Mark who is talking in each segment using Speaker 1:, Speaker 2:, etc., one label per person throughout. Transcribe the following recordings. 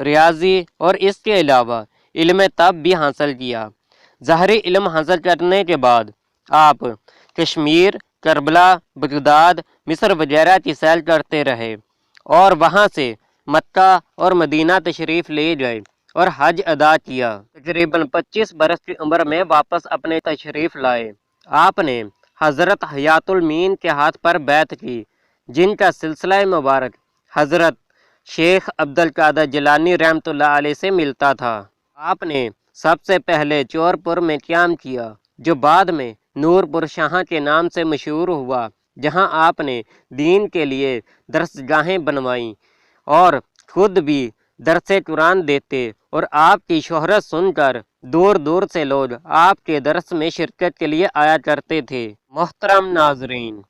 Speaker 1: ریاضی اور اس کے علاوہ علم طب بھی حاصل کیا۔ ظاہری علم حاصل کرنے کے بعد آپ کشمیر، کربلا، بغداد، مصر وغیرہ کی سیر کرتے رہے اور وہاں سے مکہ اور مدینہ تشریف لے گئے اور حج ادا کیا۔ تقریباً 25 برس کی عمر میں واپس اپنے تشریف لائے۔ آپ نے حضرت حیات المین کے ہاتھ پر بیعت کی، جن کا سلسلہ مبارک حضرت شیخ عبدالقادر جیلانی رحمۃ اللہ علیہ سے ملتا تھا۔ آپ نے سب سے پہلے چور پور میں قیام کیا، جو بعد میں نور پور شاہ کے نام سے مشہور ہوا، جہاں آپ نے دین کے لیے درس گاہیں بنوائیں اور خود بھی درس قرآن دیتے، اور آپ کی شہرت سن کر دور دور سے لوگ آپ کے درس میں شرکت کے لیے آیا کرتے تھے۔ محترم ناظرین،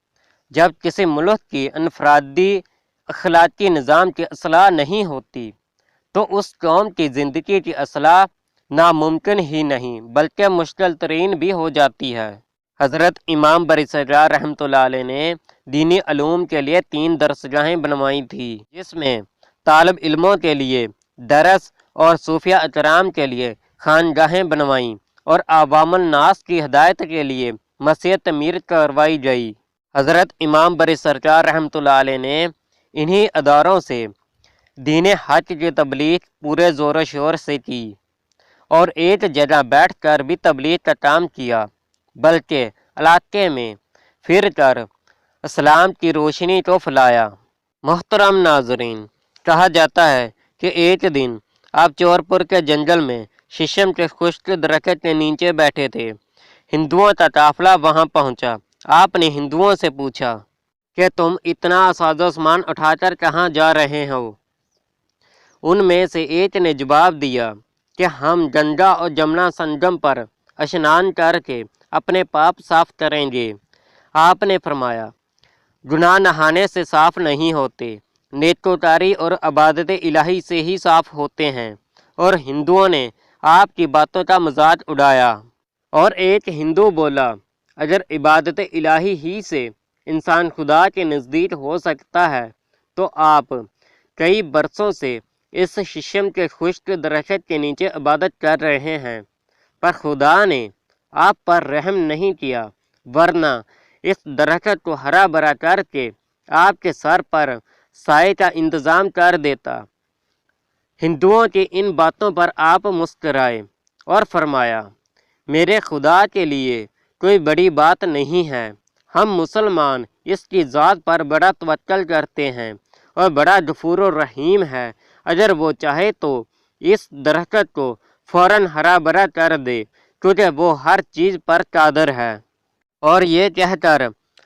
Speaker 1: جب کسی ملک کی انفرادی اخلاقی نظام کی اصلاح نہیں ہوتی تو اس قوم کی زندگی کی اصلاح ناممکن ہی نہیں بلکہ مشکل ترین بھی ہو جاتی ہے۔ حضرت امام بری سرکار رحمۃ اللہ علیہ نے دینی علوم کے لیے 3 درسگاہیں بنوائی تھی، جس میں طالب علموں کے لیے درس اور صوفیہ اکرام کے لیے خانگاہیں بنوائیں اور عوام الناس کی ہدایت کے لیے مسجد تعمیر کروائی گئی۔ حضرت امام بری سرکار رحمۃ اللہ علیہ نے انہی اداروں سے دین حق کی تبلیغ پورے زور و شور سے کی اور ایک جگہ بیٹھ کر بھی تبلیغ کا کام کیا، بلکہ علاقے میں پھر کر اسلام کی روشنی کو پھیلایا۔ محترم ناظرین، کہا جاتا ہے کہ ایک دن آپ چور پور کے جنگل میں ششم کے خشک درخت کے نیچے بیٹھے تھے۔ ہندوؤں کا قافلہ وہاں پہنچا۔ آپ نے ہندوؤں سے پوچھا کہ تم اتنا ساز و سامان اٹھا کر کہاں جا رہے ہو؟ ان میں سے ایک نے جواب دیا کہ ہم گنگا اور جمنا سنگم پر اشنان کر کے اپنے پاپ صاف کریں گے۔ آپ نے فرمایا، گناہ نہانے سے صاف نہیں ہوتے، نیکوکاری اور عبادت الہی سے ہی صاف ہوتے ہیں۔ اور ہندوؤں نے آپ کی باتوں کا مذاق اڑایا، اور ایک ہندو بولا، اگر عبادت الہی ہی سے انسان خدا کے نزدیک ہو سکتا ہے تو آپ کئی برسوں سے اس ششم کے خشک درخت کے نیچے عبادت کر رہے ہیں، پر خدا نے آپ پر رحم نہیں کیا، ورنہ اس درخت کو ہرا بھرا کر کے آپ کے سر پر سائے کا انتظام کر دیتا۔ ہندوؤں کی ان باتوں پر آپ مسکرائے اور فرمایا، میرے خدا کے لیے کوئی بڑی بات نہیں ہے، ہم مسلمان اس کی ذات پر بڑا توکل کرتے ہیں اور بڑا غفور الرحیم ہے، اگر وہ چاہے تو اس درخت کو فوراً ہرا بھرا کر دے، کیونکہ وہ ہر چیز پر قادر ہے۔ اور یہ کہہ کر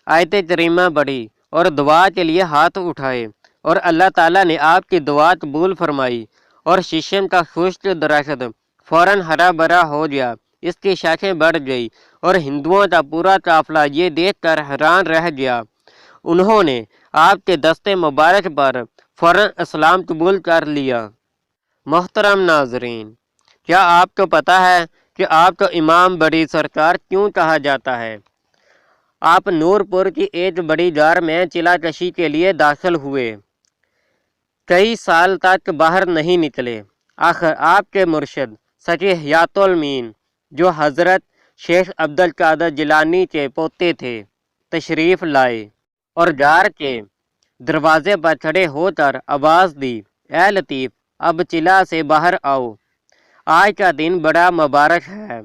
Speaker 1: آیت کریمہ پڑھی اور دعا کے لیے ہاتھ اٹھائے، اور اللہ تعالیٰ نے آپ کی دعا قبول فرمائی اور ششم کا خشک درخت فوراً ہرا بھرا ہو گیا، اس کی شاخیں بڑھ گئی، اور ہندوؤں کا پورا قافلہ یہ دیکھ کر حیران رہ گیا۔ انہوں نے آپ کے دست مبارک پر فوراً اسلام قبول کر لیا۔ محترم ناظرین، کیا آپ کو پتہ ہے کہ آپ کو امام بڑی سرکار کیوں کہا جاتا ہے؟ آپ نور پور کی ایک بڑی غار میں چلا کشی کے لیے داخل ہوئے، کئی سال تک باہر نہیں نکلے، آخر آپ کے مرشد سچی حیات المین، جو حضرت شیخ عبدالقادر جیلانی کے پوتے تھے، تشریف لائے اور غار کے دروازے پر کھڑے ہو کر آواز دی، اے لطیف، اب چلا سے باہر آؤ، آج کا دن بڑا مبارک ہے۔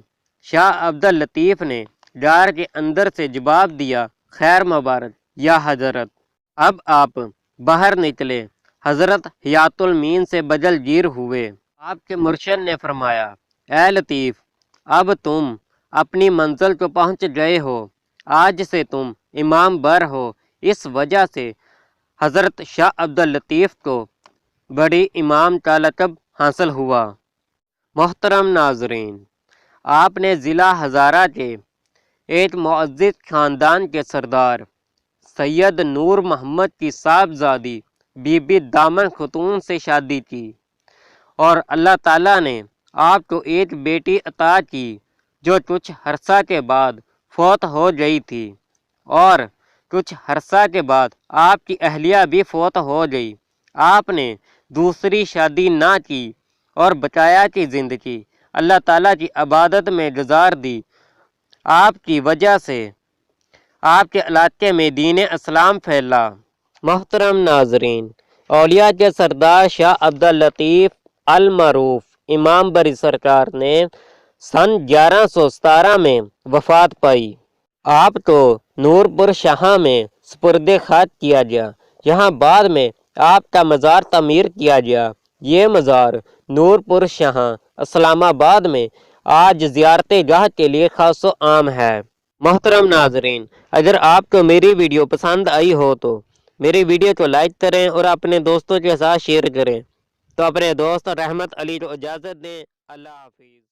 Speaker 1: شاہ عبداللطیف نے غار کے اندر سے جواب دیا، خیر مبارک یا حضرت۔ اب آپ باہر نکلے، حضرت حیات المین سے بدل گیر ہوئے۔ آپ کے مرشد نے فرمایا، اے لطیف، اب تم اپنی منزل کو پہنچ گئے ہو، آج سے تم امام بر ہو۔ اس وجہ سے حضرت شاہ عبداللطیف کو بڑی امام کا لقب حاصل ہوا۔ محترم ناظرین، آپ نے ضلع ہزارہ کے ایک معزز خاندان کے سردار سید نور محمد کی صاحبزادی بی بی دامن خاتون سے شادی کی، اور اللہ تعالیٰ نے آپ کو ایک بیٹی عطا کی جو کچھ عرصہ کے بعد فوت ہو گئی تھی، اور کچھ عرصہ کے بعد آپ کی اہلیہ بھی فوت ہو گئی۔ آپ نے دوسری شادی نہ کی اور بچایا کی زندگی اللہ تعالیٰ کی عبادت میں گزار دی۔ آپ کی وجہ سے آپ کے علاقے میں دین اسلام پھیلا۔ محترم ناظرین، اولیاء کے سردار شاہ عبداللطیف المعروف امام بری سرکار نے سن 1117 میں وفات پائی۔ آپ کو نور پور شاہ میں سپرد خاک کیا گیا، جہاں بعد میں آپ کا مزار تعمیر کیا گیا۔ یہ مزار نور پور شاہ اسلام آباد میں آج زیارت گاہ کے لیے خاص و عام ہے۔ محترم ناظرین، اگر آپ کو میری ویڈیو پسند آئی ہو تو میری ویڈیو کو لائک کریں اور اپنے دوستوں کے ساتھ شیئر کریں۔ تو اپنے دوست رحمت علی کو اجازت دیں۔ اللہ حافظ۔